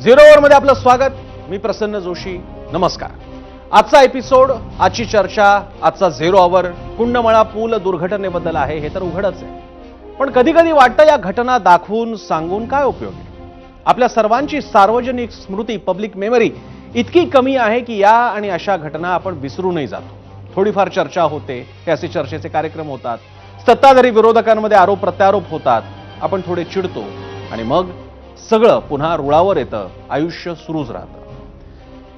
Zero over मध्ये आपलं स्वागत. मी प्रसन्न जोशी. नमस्कार. आजचा एपिसोड, आजची चर्चा, आजचा झिरो ओव्हर कुंडमळा पूल दुर्घटनेबद्दल आहे. हे तर उघडच आहे, पण कधी कधी वाटतं या घटना दाखवून सांगून काय उपयोग आहे. आपल्या सर्वांची सार्वजनिक स्मृती, पब्लिक मेमरी इतकी कमी आहे की या आणि अशा घटना आपण विसरूनही जातो. थोडीफार चर्चा होते, हे असे चर्चेचे कार्यक्रम होतात, सत्ताधारी विरोधकांमध्ये आरोप प्रत्यारोप होतात, आपण थोडे चिडतो आणि मग सगळं पुन्हा रुळावर येतं, आयुष्य सुरूच राहतं.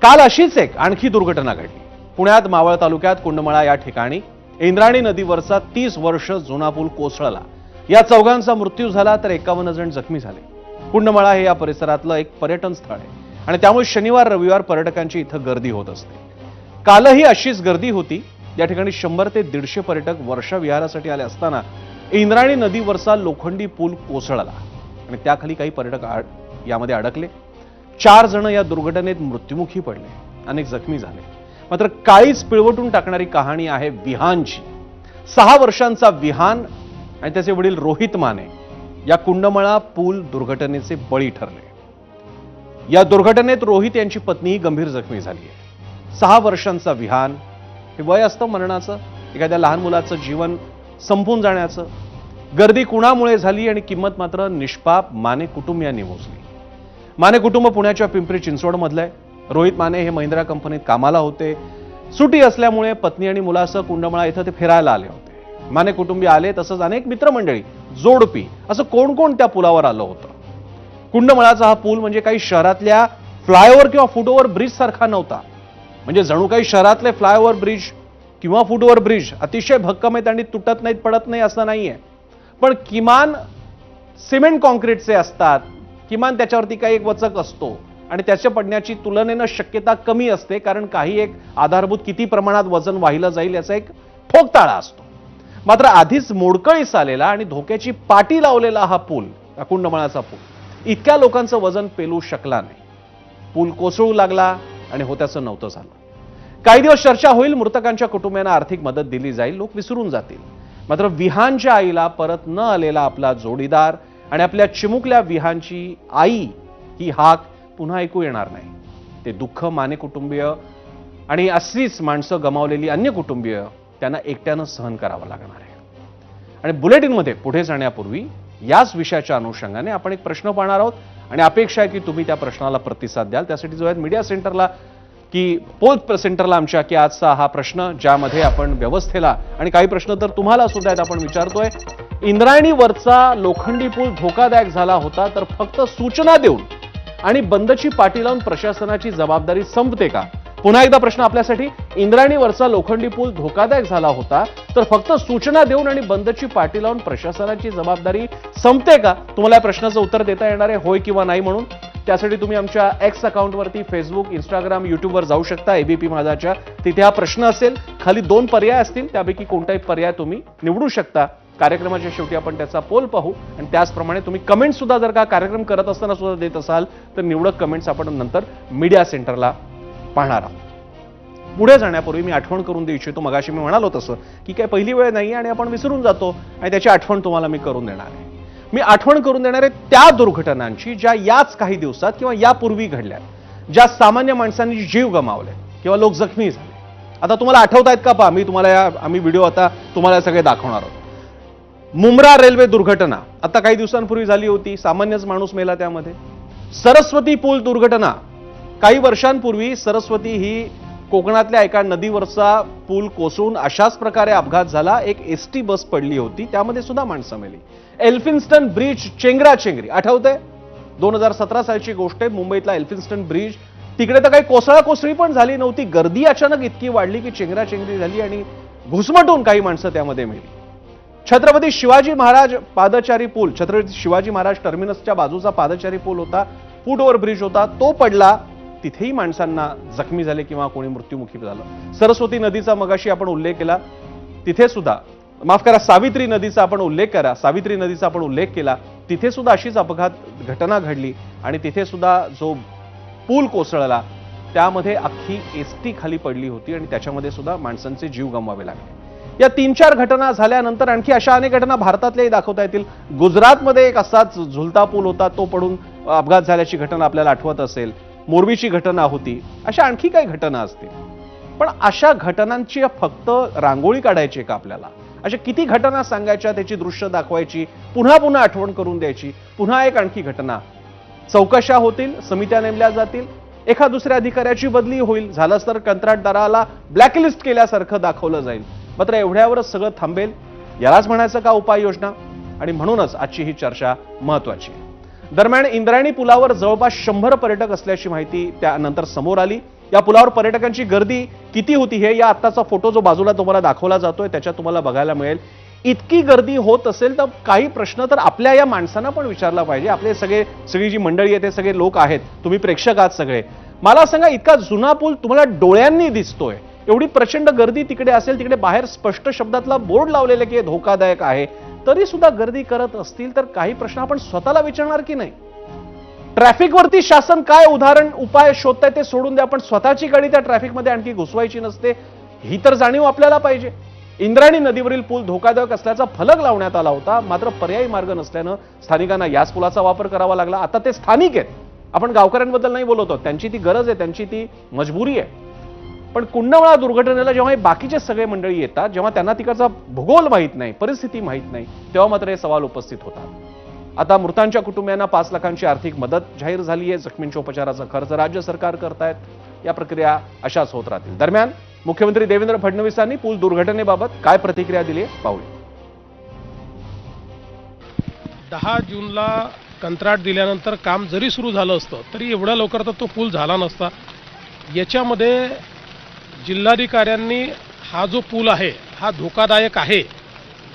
काल अशीच एक आणखी दुर्घटना घडली. पुण्यात मावळ तालुक्यात कुंडमळा या ठिकाणी इंद्रायणी नदीवरचा 30 वर्ष जुना पूल कोसळला. या चौघांचा मृत्यू झाला तर 51 जण जखमी झाले. कुंडमळा हे या परिसरातलं एक पर्यटन स्थळ आहे आणि त्यामुळे शनिवार रविवार पर्यटकांची इथं गर्दी होत असते. कालही अशीच गर्दी होती. या ठिकाणी 100 ते 150 पर्यटक वर्षा विहारासाठी आले असताना इंद्रायणी नदीवरचा लोखंडी पूल कोसळला आणि त्याखाली काही पर्यटक यामध्ये अडकले. 4 जण या दुर्घटनेत मृत्युमुखी पडले, अनेक जखमी झाले. मात्र काळीच पिळवटून टाकणारी कहाणी आहे विहानची. 6 वर्षांचा विहान आणि त्याचे वडील रोहित माने या कुंडमळा पूल दुर्घटनेचे बळी ठरले. या दुर्घटनेत रोहित यांची पत्नीही गंभीर जखमी झाली आहे. 6 वर्षांचा विहान हे वय असतं मरणाचं, एखाद्या लहान मुलाचं जीवन संपून जाण्याचं. गर्दी कुणामुळे झाली आणि किंमत मात्र निष्पाप माने कुटुंबियांनी मोजली. माने कुटुंब पुण्याच्या पिंपरी चिंचवड मधलं आहे. रोहित माने हे महिंद्रा कंपनीत कामाला होते. सुटी असल्यामुळे पत्नी आणि मुलासह कुंडमळा इथं ते फिरायला आले होते. माने कुटुंबीय आले, तसंच अनेक मित्रमंडळी, जोडपी, असं कोण कोण त्या पुलावर आलं होतं. कुंडमळाचा हा पूल म्हणजे काही शहरातल्या फ्लायओव्हर किंवा फुटओव्हर ब्रिज सारखा नव्हता. म्हणजे जणू काही शहरातले फ्लायओव्हर ब्रिज किंवा फुटओव्हर ब्रिज अतिशय भक्कम आहेत आणि तुटत नाहीत, पडत नाही असं नाहीये. पण किमान सिमेंट कॉन्क्रीटचे असतात, किमान त्याच्यावरती काही एक वचक असतो आणि त्याच्या पडण्याची तुलनेनं शक्यता कमी असते, कारण काही एक आधारभूत किती प्रमाणात वजन वाहिलं जाईल याचा एक ठोकताळा असतो. मात्र आधीच मोडकळीस आलेला आणि धोक्याची पाटी लावलेला हा पूल, कुंडमळाचा पूल, इतक्या लोकांचं वजन पेलू शकला नाही. पूल कोसळू लागला आणि होत्याचं नव्हतं झालं. काही दिवस चर्चा होईल, मृतकांच्या कुटुंबियांना आर्थिक मदत दिली जाईल, लोक विसरून जातील. मात्र विहानच्या आईला परत न आलेला आपला जोडीदार आणि आपल्या चिमुकल्या विहानची आई ही हाक पुन्हा ऐकू येणार नाही. ते दुःख माने कुटुंबीय आणि अशीच माणसं गमावलेली अन्य कुटुंबीय त्यांना एकट्यानं सहन करावं लागणार आहे. आणि बुलेटिनमध्ये पुढे जाण्यापूर्वी याच विषयाच्या अनुषंगाने आपण एक प्रश्न पाहणार आहोत आणि अपेक्षा आहे की तुम्ही त्या प्रश्नाला प्रतिसाद द्याल. त्यासाठी जो आहे मीडिया सेंटरला की पोल सेंटरला आमच्या की आजचा हा प्रश्न, ज्यामध्ये आपण व्यवस्थेला आणि काही प्रश्न तर तुम्हाला सुद्धा आहेत, आपण विचारतोय. इंद्रायणीवरचा लोखंडी पूल धोकादायक झाला होता तर फक्त सूचना देऊन आणि बंदची पाटी लावून प्रशासनाची जबाबदारी संपते का? पुन्हा एकदा प्रश्न आपल्यासाठी. इंद्रायणीवरचा लोखंडी पूल धोकादायक झाला होता तर फक्त सूचना देऊन आणि बंदची पाटी लावून प्रशासनाची जबाबदारी संपते का? तुम्हाला या प्रश्नाचं उत्तर देता येणार आहे होय किंवा नाही म्हणून. त्यासाठी तुम्ही आमच्या एक्स अकाउंटवरती, फेसबुक, इंस्टाग्राम, युट्यूबवर जाऊ शकता. एबीपी माझाच्या तिथे हा प्रश्न असेल. खाली 2 पर्याय असतील, त्यापैकी कोणताही पर्याय तुम्ही निवडू शकता. कार्यक्रमाच्या शेवटी आपण त्याचा पोल पाहू आणि त्याचप्रमाणे तुम्ही कमेंट सुद्धा जर का कार्यक्रम करत असताना सुद्धा देत असाल तर निवडक कमेंट्स आपण नंतर मीडिया सेंटरला पाहणार आहोत. पुढे जाण्यापूर्वी मी आठवण करून देऊ इच्छितो, मगाशी मी म्हणालो तसं की काय पहिली वेळ नाही आणि आपण विसरून जातो आणि त्याची आठवण तुम्हाला मी करून देणार आहे. मी आठवण करून देणार आहे त्या दुर्घटनांची ज्या याच काही दिवसात किंवा यापूर्वी घडल्या, ज्या सामान्य माणसांनी जीव गमावले किंवा लोक जखमी झाले. आता तुम्हाला आठवत आहेत का? पहा, मी तुम्हाला आम्ही व्हिडिओ आता तुम्हाला सगळे दाखवणार आहोत. मुंब्रा रेल्वे दुर्घटना आता काही दिवसांपूर्वी झाली होती, सामान्यच माणूस मेला त्यामध्ये. सरस्वती पूल दुर्घटना काही वर्षांपूर्वी, सरस्वती ही कोकणातल्या एका नदीवरचा पूल कोसळून अशाच प्रकारे अपघात झाला. एक एसटी बस पडली होती, त्यामध्ये सुद्धा माणसं मेली. एल्फिन्स्टन ब्रिज चेंगराचेंगरी, आठवतंय? 2017 सालची गोष्ट आहे. मुंबईतला एल्फिन्स्टन ब्रिज, तिकडे तर काही कोसळी पण झाली नव्हती. गर्दी अचानक इतकी वाढली की चेंगराचेंगरी झाली आणि घुसमटून काही माणसं त्यामध्ये मेली. छत्रपती शिवाजी महाराज पादचारी पूल, छत्रपती शिवाजी महाराज टर्मिनसच्या बाजूचा पादचारी पूल होता, फुटओव्हर ब्रिज होता, तो पडला. तिथेही माणसांना जखमी झाले किंवा कोणी मृत्युमुखी झालं. सरस्वती नदीचा मगाशी आपण उल्लेख केला, तिथे सुद्धा, माफ करा, सावित्री नदीचा आपण उल्लेख केला, तिथे सुद्धा अशीच अपघात घटना घडली आणि तिथे सुद्धा जो पूल कोसळला त्यामध्ये अख्खी एसटी खाली पडली होती आणि त्याच्यामध्ये सुद्धा माणसांचे जीव गमवावे लागले. या 3-4 घटना झाल्यानंतर आणखी अशा अनेक घटना भारतातल्याही दाखवता येतील. गुजरातमध्ये एक असाच झुलता पूल होता, तो पडून अपघात झाल्याची घटना आपल्याला आठवत असेल. मोरबीची घटना होती. अशा आणखी काही घटना असतील. पण अशा घटनांची फक्त रांगोळी काढायची का आपल्याला? अशा किती घटना सांगायच्या, त्याची दृश्य दाखवायची, पुन्हा पुन्हा आठवण करून द्यायची, पुन्हा एक आणखी घटना. चौकशा होतील, समित्या नेमल्या जातील, एका दुसऱ्या अधिकाऱ्याची बदली होईल, झालंच तर कंत्राटदाराला ब्लॅकलिस्ट केल्यासारखं दाखवलं जाईल. मात्र एवढ्यावरच सगळं थांबेल? यालाच म्हणायचं का उपाययोजना? आणि म्हणूनच आजची ही चर्चा महत्वाची आहे. दरम्यान इंद्रायणी पुलावर जवळपास 100 पर्यटक असल्याची माहिती त्यानंतर समोर आली. या पुलावर पर्यटकांची गर्दी किती होती हे या आत्ताचा फोटो जो बाजूला तुम्हाला दाखवला जातोय त्याच्यात तुम्हाला बघायला मिळेल. इतकी गर्दी होत असेल तर काही प्रश्न तर आपल्या या माणसांना पण विचारला पाहिजे. आपले सगळी जी मंडळी आहे ते सगळे लोक आहेत, तुम्ही प्रेक्षक आहात सगळे. मला सांगा, इतका जुना पूल तुम्हाला डोळ्यांनी दिसतोय, एवढी प्रचंड गर्दी तिकडे असेल, तिकडे बाहेर स्पष्ट शब्दातला बोर्ड लावलेला की हे धोकादायक आहे, तरी सुद्धा गर्दी करत असतील तर काही प्रश्न आपण स्वतःला विचारणार की नाही? ट्रॅफिकवरती शासन काय उपाय शोधताय ते सोडून द्या, पण स्वतःची गाडी त्या ट्रॅफिकमध्ये आणखी घुसवायची नसते, ही तर जाणीव आपल्याला पाहिजे. इंद्रायणी नदीवरील पूल धोकादायक असल्याचा फलक लावण्यात आला होता, मात्र पर्यायी मार्ग नसल्यानं स्थानिकांना याच पुलाचा वापर करावा लागला. आता ते स्थानिक आहेत, आपण गावकऱ्यांबद्दल नाही बोलतो, त्यांची ती गरज आहे, त्यांची ती मजबुरी आहे. पण कुंडमळा दुर्घटनेला जेव्हा हे बाकीचे सगळे मंडळी येतात, जेव्हा त्यांना तिकडचा भूगोल माहीत नाही, परिस्थिती माहीत नाही, तेव्हा मात्र हे सवाल उपस्थित होतात. आता मृतांच्या कुटुंबियांना 5 लाखांची आर्थिक मदत जाहीर झाली आहे. जखमींच्या उपचाराचा खर्च राज्य सरकार करतायत. या प्रक्रिया अशाच होत राहतील. दरम्यान मुख्यमंत्री देवेंद्र फडणवीसांनी पूल दुर्घटनेबाबत काय प्रतिक्रिया दिली आहे पाहूया. 10 जूनला कंत्राट दिल्यानंतर काम जरी सुरू झालं असतं तरी एवढ्या लवकर तर तो पूल झाला नसता. याच्यामध्ये जिल्हाधिकाऱ्यांनी हा जो पूल आहे हा धोकादायक आहे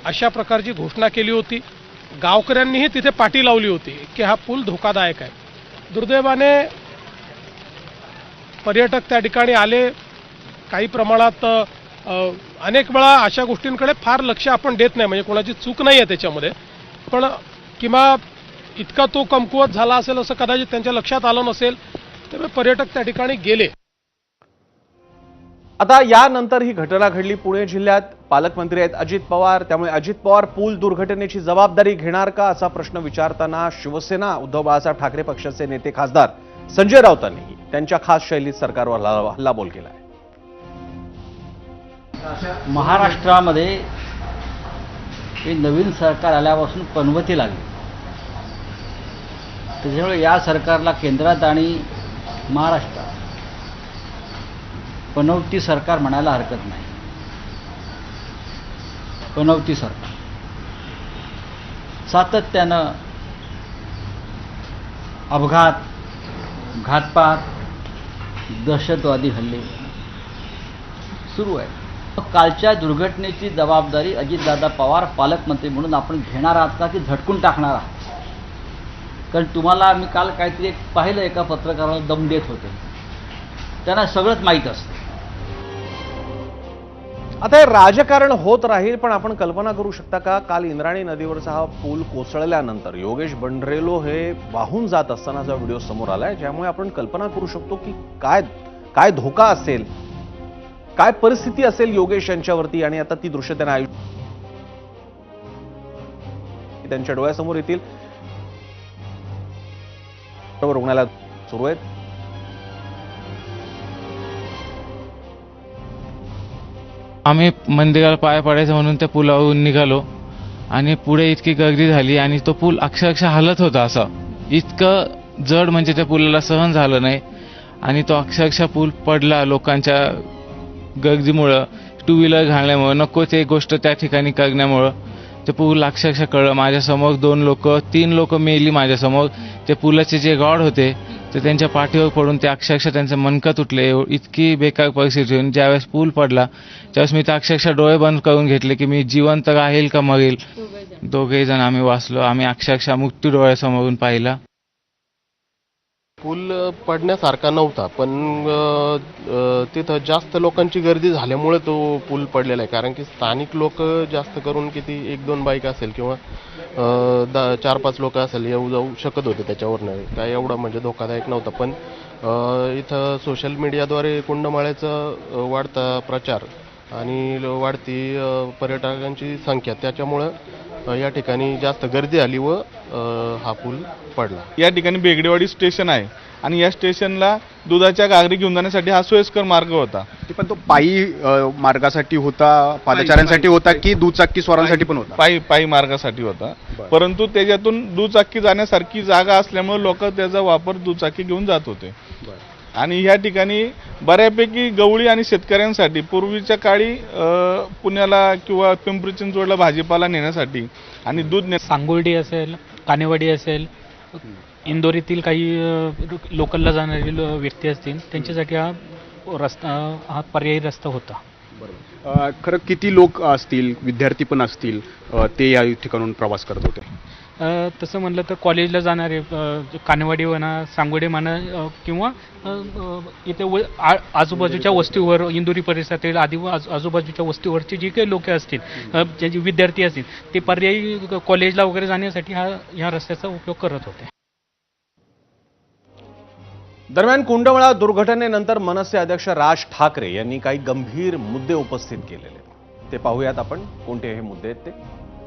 अशा प्रकारची घोषणा केली होती. गावकऱ्यांनीही तिथे पाटी लावली होती की हा पूल धोकादायक आहे. दुर्दैवाने पर्यटक त्या ठिकाणी आले, काही प्रमाणात अनेक वेळा अशा गोष्टींकडे फार लक्ष आपण देत नाही, म्हणजे कोणाची चूक नाही आहे त्याच्यामध्ये, पण किंवा इतका तो कमकुवत झाला असेल असं कदाचित त्यांच्या लक्षात आलं नसेल, त्यामुळे पर्यटक त्या ठिकाणी गेले. आता यानंतर ही घटना घडली पुणे जिल्ह्यात. पालकमंत्री आहेत अजित पवार, त्यामुळे अजित पवार पूल दुर्घटनेची जबाबदारी घेणार का असा प्रश्न विचारताना शिवसेना उद्धव बाळासाहेब ठाकरे पक्षाचे नेते खासदार संजय राऊतांनी त्यांच्या खास शैलीत सरकारवर हल्लाबोल केला आहे. महाराष्ट्रामध्ये हे नवीन सरकार आल्यापासून पनवती लागली, त्याच्यामुळे या सरकारला केंद्रात आणि महाराष्ट्रात पनवती सरकार म्हणायला हरकत नाही. पनवती सरकार सातत्यानं अपघात, घातपात, दहशतवादी हल्ले सुरू आहे. कालच्या दुर्घटनेची जबाबदारी अजितदादा पवार पालकमंत्री म्हणून आपण घेणार आहात का की झटकून टाकणार आहात? कारण तुम्हाला मी काल काहीतरी एक पाहिलं, एका पत्रकाराला दम देत होते, त्यांना सगळंच माहीत असतं. आता हे राजकारण होत राहील, पण आपण कल्पना करू शकता का, काल इंद्रायणी नदीवरचा हा पूल कोसळल्यानंतर योगेश बंडरेलो हे वाहून जात असतानाचा व्हिडिओ समोर आलाय, ज्यामुळे आपण कल्पना करू शकतो की काय धोका असेल, काय परिस्थिती असेल योगेश यांच्यावरती. आणि आता ती दृश्य त्यांना त्यांच्या डोळ्यासमोर येतील. रुग्णालयात सुरू आहेत. आम्ही मंदिराला पाय पडायचं म्हणून त्या पुलावरून निघालो आणि पुढे इतकी गर्दी झाली आणि तो पूल अक्षरशः हलत होता. असं इतकं जड म्हणजे त्या पुलाला सहन झालं नाही आणि तो अक्षरशः पूल पडला लोकांच्या गर्दीमुळं, टू व्हीलर घालण्यामुळं, नकोच एक गोष्ट त्या ठिकाणी करण्यामुळं ते पूल अक्षरशः कळलं. माझ्यासमोर 3 लोक मेली माझ्यासमोर. ते पुलाचे जे रॉड होते ते त्यांच्या पाठीवर पडून ते अक्षरशः त्यांचे मणका तुटले. इतकी बेकार परिस्थिती होती. ज्यावेळेस पूल पडला त्यावेळेस मी तर अक्षरशः डोळे बंद करून घेतले की मी जिवंत राहील का मरेल. दोघेही जण आम्ही वाचलो. आम्ही अक्षरशः मृत्यू डोळ्यासमोरून पाहिला. पूल पडण्यासारखा नव्हता, पण तिथं जास्त लोकांची गर्दी झाल्यामुळे तो पूल पडलेला आहे. कारण की स्थानिक लोक जास्त करून किती 1-2 बाईक असेल किंवा 4-5 लोक असेल येऊ जाऊ शकत होते त्याच्यावरनं. काय एवढा म्हणजे धोकादायक नव्हता. पण इथं सोशल मीडियाद्वारे कुंडमाळ्याचा वाढता प्रचार आणि वाढती पर्यटकांची संख्या, त्याच्यामुळं या ठिकाणी जास्त गर्दी आली व हा पूल पडला. या ठिकाणी बेगडेवाडी स्टेशन आहे आणि या स्टेशनला दुधाच्या गागरी घेऊन जाण्यासाठी हा सोयीस्कर मार्ग होता. पण तो पायी मार्गासाठी होता, पादचाऱ्यांसाठी होता की दुचाकी स्वारांसाठी पण होता? पायी मार्गासाठी होता. परंतु त्याच्यातून दुचाकी जाण्यासारखी जागा असल्यामुळे लोक त्याचा वापर दुचाकी घेऊन जात होते. आणि ह्या ठिकाणी बऱ्यापैकी गवळी आणि शेतकऱ्यांसाठी पूर्वीच्या काळी पुण्याला किंवा पिंपरी चिंचवडला भाजीपाला नेण्यासाठी आणि दूध सांगोर्डी असेल, कानेवाडी असेल, इंदोरीतील काही लोकलला जाणारे व्यक्ती असतील त्यांच्यासाठी हा पर्यायी रस्ता होता. खरं किती लोक असतील, विद्यार्थी पण असतील, ते या ठिकाणून प्रवास करत होते? तसं म्हणलं तर कॉलेजला जाणारे कानेवाडी म्हणा, सांगोडे म्हणा किंवा इथे आजूबाजूच्या वस्तीवर, इंदोरी परिसरातील आजूबाजूच्या वस्तीवरचे जे काही लोक असतील, जे विद्यार्थी असतील, ते पर्यायी कॉलेजला वगैरे जाण्यासाठी ह्या रस्त्याचा उपयोग करत होते. दरम्यान कुंडमळा दुर्घटनेनंतर मनसे अध्यक्ष राज ठाकरे यांनी काही गंभीर मुद्दे उपस्थित केलेले. ते पाहूयात आपण कोणते हे मुद्दे आहेत. ते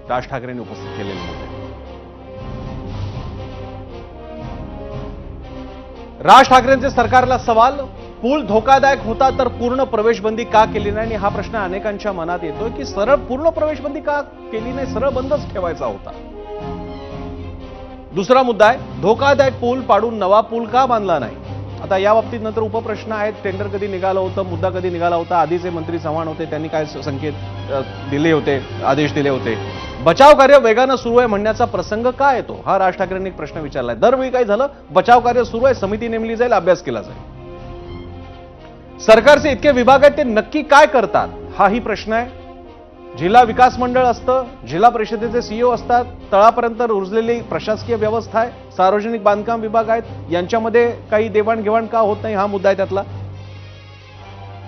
राज ठाकरेंनी उपस्थित केलेले मुद्दे. राज ठाकरेंचे सरकारला सवाल, पूल धोकादायक होता तर पूर्ण प्रवेशबंदी का केली नाही? आणि हा प्रश्न अनेकांच्या मनात येतोय की सरळ पूर्ण प्रवेशबंदी का केली नाही, सरळ बंदच ठेवायचा होता. दुसरा मुद्दा आहे, धोकादायक पूल पाडून नवा पूल का बांधला नाही? आता या बाबतीत नंतर उपप्रश्न आहेत. टेंडर कधी निघालं होतं, मुद्दा कधी निघाला होता, आधीचे मंत्री चव्हाण होते, त्यांनी काय संकेत दिले होते, आदेश दिले होते. बचाव कार्य वेगानं सुरू आहे म्हणण्याचा प्रसंग का येतो? हा राज ठाकरेंनी एक प्रश्न विचारलाय. दरवेळी काय झालं, बचाव कार्य सुरू आहे, समिती नेमली जाईल, अभ्यास केला जाईल. सरकारचे इतके विभाग आहेत, ते नक्की काय करतात? हाही प्रश्न आहे. जिल्हा विकास मंडळ असतं, जिल्हा परिषदेचे सीईओ असतात, तळापर्यंत रुजलेली प्रशासकीय व्यवस्था आहे, सार्वजनिक बांधकाम विभाग आहेत, यांच्यामध्ये काही देवाणघेवाण का होत नाही? हा मुद्दा आहे त्यातला.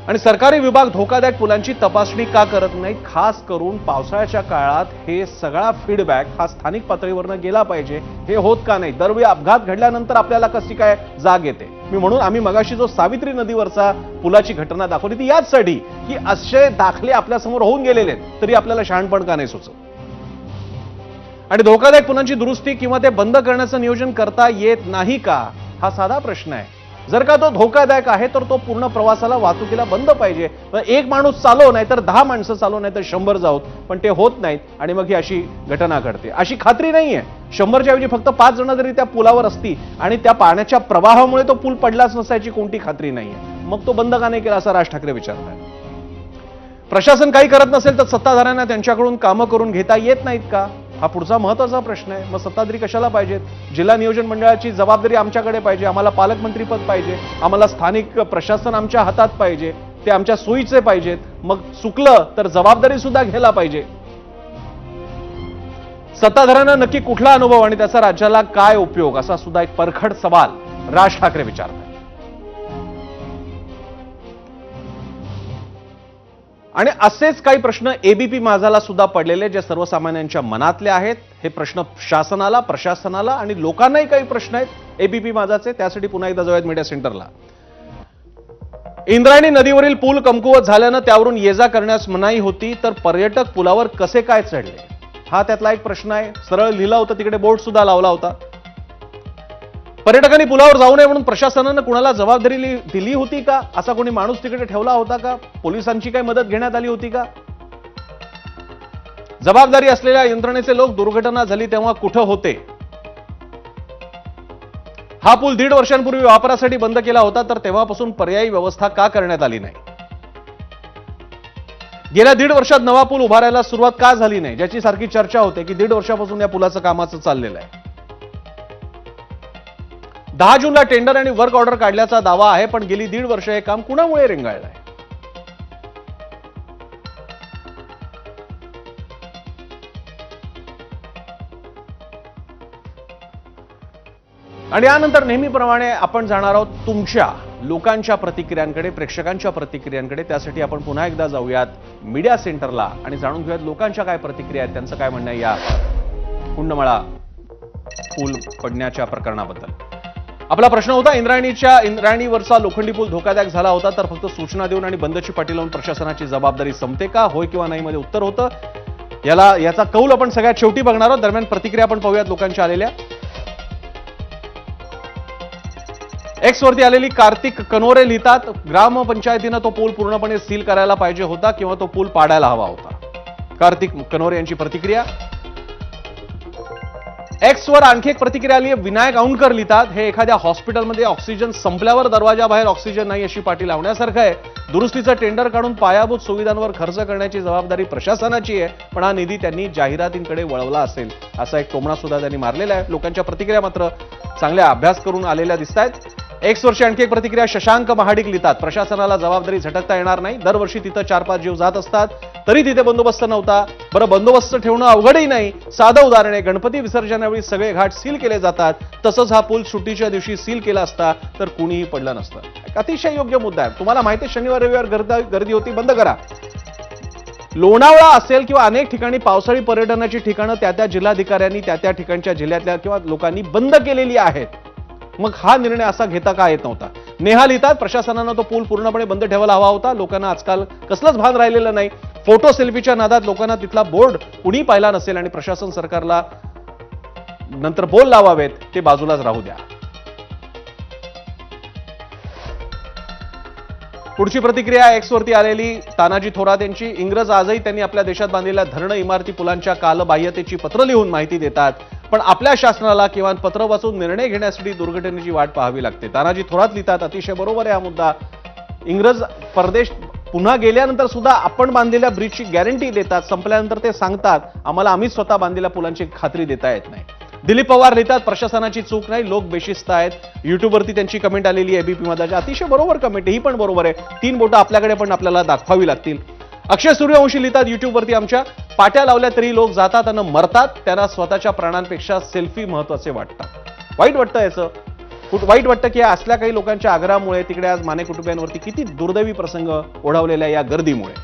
आणि सरकारी विभाग धोकादायक पुलांची तपासणी का करत नाही? खास करून पावसाळ्याच्या काळात हे सगळा फीडबॅक हा स्थानिक पातळीवरनं गेला पाहिजे, हे होत का नाही? दरवेळी अपघात घडल्यानंतर आपल्याला कशी काय जाग येते? म्हणून आम्ही मगाशी जो सावित्री नदीवरचा पुलाची घटना दाखवली ती याचसाठी की असे दाखले आपल्या समोर होऊन गेलेले आहेत, तरी आपल्याला शहाणपण का नाही सुचत? आणि धोकादायक पुलांची दुरुस्ती किंवा ते बंद करण्याचं नियोजन करता येत नाही का? हा साधा प्रश्न आहे. जर का तो धोकादायक आहे तर तो पूर्ण प्रवासाला, वाहतुकीला बंद पाहिजे. एक माणूस चालव, नाहीतर 10 माणसं चालव, नाहीतर 100 जाऊत, पण ते होत नाहीत आणि मग ही अशी घटना घडते. अशी खात्री नाहीये. 100च्या ऐवजी फक्त 5 जण जरी त्या पुलावर असती आणि त्या पाण्याच्या प्रवाहामुळे तो पूल पडलाच नसायची कोणती खात्री नाहीये, मग तो बंद का नाही केला असं राज ठाकरे विचारतात. प्रशासन काही करत नसेल तर सत्ताधाऱ्यांना त्यांच्याकडून कामं करून घेता येत नाहीत का? हा पुढचा महत्त्वाचा प्रश्न आहे. मग सत्ताधारी कशाला पाहिजेत? जिल्हा नियोजन मंडळाची जबाबदारी आमच्याकडे पाहिजे, आम्हाला पालकमंत्रीपद पाहिजे, आम्हाला स्थानिक प्रशासन आमच्या हातात पाहिजे, ते आमच्या सोयीचे पाहिजेत. मग चुकलं तर जबाबदारी सुद्धा घ्यायला पाहिजे. सत्ताधाऱ्यांना नक्की कुठला अनुभव आणि त्याचा राज्याला काय उपयोग, असा सुद्धा एक परखड सवाल राज ठाकरे विचारतात. आणि असेच काही प्रश्न एबीपी माझाला सुद्धा पडलेले, जे सर्वसामान्यांच्या मनातले आहेत. हे प्रश्न शासनाला, प्रशासनाला आणि लोकांनाही काही प्रश्न आहेत एबीपी माझाचे. त्यासाठी पुन्हा एकदा जाऊयात मीडिया सेंटरला. इंद्रायणी नदीवरील पूल कमकुवत झाल्यानं त्यावरून ये जा करण्यास मनाई होती, तर पर्यटक पुलावर कसे काय चढले? हा त्यातला एक प्रश्न आहे. सरळ लिहिला होता, तिकडे बोर्ड सुद्धा लावला होता. पर्यटकांनी पुलावर जाऊ नये म्हणून प्रशासनानं कुणाला जबाबदारी दिली होती का? असा कोणी माणूस तिकडे ठेवला होता का? पोलिसांची काही मदत घेण्यात आली होती का? जबाबदारी असलेल्या यंत्रणेचे लोक दुर्घटना झाली तेव्हा कुठं होते? हा पूल 1.5 वर्षांपूर्वी वापरासाठी बंद केला होता, तर तेव्हापासून पर्यायी व्यवस्था का करण्यात आली नाही? गेल्या 1.5 वर्षात नवा पूल उभारायला सुरुवात का झाली नाही, ज्याची सारखी चर्चा होते की 1.5 वर्षापासून या पुलाचं कामाचं चाललेलं आहे. 10 जूनला टेंडर आणि वर्क ऑर्डर काढल्याचा दावा आहे, पण गेली 1.5 वर्ष हे काम कुणामुळे रेंगाळलंय? आणि यानंतर नेहमीप्रमाणे आपण जाणार आहोत तुमच्या लोकांच्या प्रतिक्रियांकडे, प्रेक्षकांच्या प्रतिक्रियांकडे. त्यासाठी आपण पुन्हा एकदा जाऊयात मीडिया सेंटरला आणि जाणून घेऊयात लोकांच्या काय प्रतिक्रिया आहेत, त्यांचं काय म्हणणं आहे या कुंडमळा पूल पडण्याच्या प्रकरणाबद्दल. आपला प्रश्न होता, इंद्रायणीवरचा लोखंडी पूल धोकादायक झाला होता तर फक्त सूचना देऊन आणि बंदची पाटी लावून प्रशासनाची जबाबदारी संपते का? होय किंवा नाही मध्ये उत्तर होतं. याचा कौल आपण सगळ्यात शेवटी बघणार आहोत. दरम्यान प्रतिक्रिया आपण पाहूयात लोकांच्या आलेल्या. एक्स वरती आलेली कार्तिक कनोरे लिहितात, ग्रामपंचायतीनं तो पूल पूर्णपणे सील करायला पाहिजे होता किंवा तो पूल पाडायला हवा होता. कार्तिक कनोरे यांची प्रतिक्रिया. एक्स वर आणखी एक प्रतिक्रिया आली आहे. विनायक औंधकर लिहितात, हे एखाद्या हॉस्पिटलमध्ये ऑक्सिजन संपल्यावर दरवाजाबाहेर ऑक्सिजन नाही अशी पाटी लावण्यासारखं आहे. दुरुस्तीचं टेंडर काढून पायाभूत सुविधांवर खर्च करण्याची जबाबदारी प्रशासनाची आहे, पण हा निधी त्यांनी जाहिरातींकडे वळवला असेल असा एक टोमणा सुद्धा त्यांनी मारलेला आहे. लोकांच्या प्रतिक्रिया मात्र चांगल्या अभ्यास करून आलेल्या दिसत आहेत. एक्स वर्षी आणखी एक प्रतिक्रिया. शशांक महाडिक लिहितात, प्रशासनाला जबाबदारी झटकता येणार नाही. दरवर्षी तिथं 4-5 जीव जात असतात तरी तिथे बंदोबस्त नव्हता. बरं, बंदोबस्त ठेवणं अवघडही नाही. साधं उदाहरण आहे, गणपती विसर्जनावेळी सगळे घाट सील केले जातात, तसंच हा पूल सुट्टीच्या दिवशी सील केला असता तर कुणीही पडलं नसतं. अतिशय योग्य मुद्दा आहे. तुम्हाला माहिती आहे, शनिवार रविवार गर्दी होती, बंद करा. लोणावळा असेल किंवा अनेक ठिकाणी पावसाळी पर्यटनाची ठिकाणं त्या जिल्हाधिकाऱ्यांनी त्या ठिकाणच्या जिल्ह्यातल्या किंवा लोकांनी बंद केलेली आहेत. मग हा निर्णय असा घेता का येत नव्हता? नेहा लिहितात, प्रशासनानं तो पूल पूर्णपणे बंद ठेवायला हवा होता. लोकांना आजकाल कसलंच भान राहिलेलं नाही. फोटो सेल्फीच्या नादात लोकांना तिथला बोर्ड कुणी पाहिला नसेल आणि प्रशासन सरकारला नंतर बोल लावावेत ते बाजूलाच राहू द्या. पुढची प्रतिक्रिया एक्स वरती आलेली तानाजी थोरात यांची. इंग्रज आजही त्यांनी आपल्या देशात बांधलेल्या धरणं, इमारती, पुलांच्या कालबाह्यतेची पत्र लिहून माहिती देतात, पण आपल्या शासनाला किंवा पत्र वाचून निर्णय घेण्यासाठी दुर्घटनेची वाट पाहावी लागते. तानाजी थोरात लिहितात, अतिशय बरोबर आहे हा मुद्दा. इंग्रज परदेश पुन्हा गेल्यानंतर सुद्धा आपण बांधलेल्या ब्रिजची गॅरंटी देतात, संपल्यानंतर ते सांगतात आम्हाला आम्हीच स्वतः बांधलेल्या पुलांची खात्री देता येत नाही. दिलीप पवार लिहितात, प्रशासनाची चूक नाही, लोक बेशिस्त आहेत. युट्यूबवरती त्यांची कमेंट आलेली आहे एबीपी मधाची. अतिशय बरोबर कमेंट, ही पण बरोबर आहे. 3 बोटं आपल्याकडे पण आपल्याला दाखवावी लागतील. अक्षय सूर्यवंशी लिहितात युट्यूबवरती, आमच्या पाट्या लावल्या तरी लोक जातात आणि मरतात, त्यांना स्वतःच्या प्राणांपेक्षा सेल्फी महत्वाचे वाटतात. वाईट वाटतं याचं. वाईट वाटतं की असल्या काही लोकांच्या आग्रहामुळे तिकडे आज माने कुटुंबियांवरती किती दुर्दैवी प्रसंग ओढवलेल्या या गर्दीमुळे.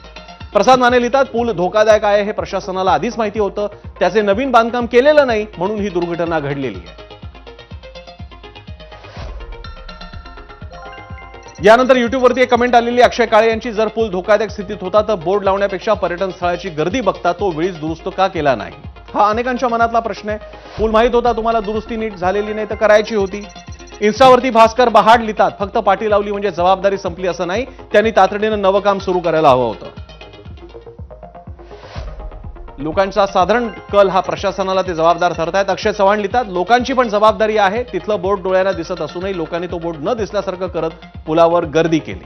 प्रसाद माने लिहितात, पूल धोकादायक आहे हे प्रशासनाला आधीच माहिती होतं, त्याचे नवीन बांधकाम केलेलं नाही म्हणून ही दुर्घटना घडलेली आहे. यानंतर युट्यूबवरती एक कमेंट आलेली अक्षय काळे यांची, जर पूल धोकादायक स्थितीत होता तर बोर्ड लावण्यापेक्षा पर्यटन स्थळाची गर्दी बघता तो वेळीच दुरुस्त का केला नाही? हा अनेकांच्या मनातला प्रश्न आहे. पूल माहित होता तुम्हाला, दुरुस्ती नीट झालेली नाही तर करायची होती. इन्स्टावरती भास्कर बहाड लिहितात, फक्त पाटी लावली म्हणजे जबाबदारी संपली असं नाही, त्यांनी तातडीनं नवं काम सुरू करायला हवं होतं. लोकांचा साधारण कल हा प्रशासनाला ते जबाबदार ठरतायत. अक्षय चव्हाण लिहितात, लोकांची पण जबाबदारी आहे, तिथलं बोर्ड डोळ्यांना दिसत असूनही लोकांनी तो बोर्ड न दिसल्यासारखं करत पुलावर गर्दी केली.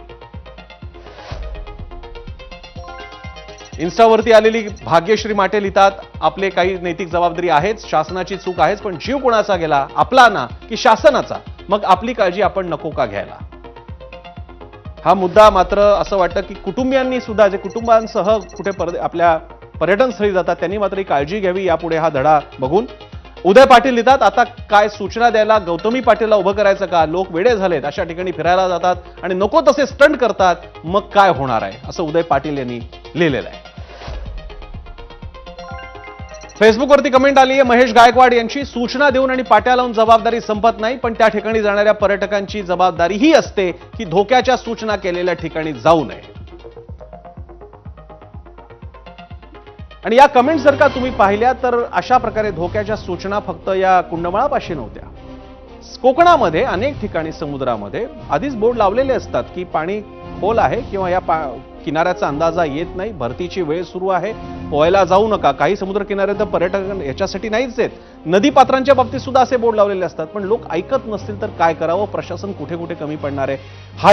इन्स्टावरती आलेली भाग्यश्री माटे लिहितात, आपले काही नैतिक जबाबदारी आहेच, शासनाची चूक आहेच, पण जीव कोणाचा गेला, आपला ना की शासनाचा? मग आपली काळजी आपण नको का घ्यायला? हा मुद्दा मात्र असं वाटतं की कुटुंबियांनी सुद्धा, जे कुटुंबांसह कुठे आपल्या पर्यटन स्थळी जातात त्यांनी मात्र ही काळजी घ्यावी यापुढे हा धडा बघून. उदय पाटील लिहितात, आता काय सूचना द्यायला गौतमी पाटीलला उभं करायचं का? लोक वेडे झालेत, अशा ठिकाणी फिरायला जातात आणि नको तसे स्टंट करतात, मग काय होणार आहे असं उदय पाटील यांनी लिहिलेलं आहे. फेसबुकवरती कमेंट आली आहे महेश गायकवाड यांची, सूचना देऊन आणि पाट्या लावून जबाबदारी संपत नाही, पण त्या ठिकाणी जाणाऱ्या पर्यटकांची जबाबदारी ही असते की धोक्याच्या सूचना केलेल्या ठिकाणी जाऊ नये. आणि या कमेंट जर का तुम्ही पाहिल्या तर अशा प्रकारे धोक्याच्या सूचना फक्त या कुंडमाळापाशी नव्हत्या. कोकणामध्ये अनेक ठिकाणी समुद्रामध्ये आधीच बोर्ड लावलेले असतात की पाणी खोल आहे किंवा या किनाऱ्याचा अंदाजा येत नाही, भरतीची वेळ सुरू आहे, पोहायला जाऊ नका. काही समुद्र किनारे तर पर्यटक याच्यासाठी नाहीच आहेत. नदीपात्रांच्या बाबतीत सुद्धा असे बोर्ड लावलेले असतात, पण लोक ऐकत नसतील तर काय करावं? प्रशासन कुठे कुठे कमी पडणार आहे हाही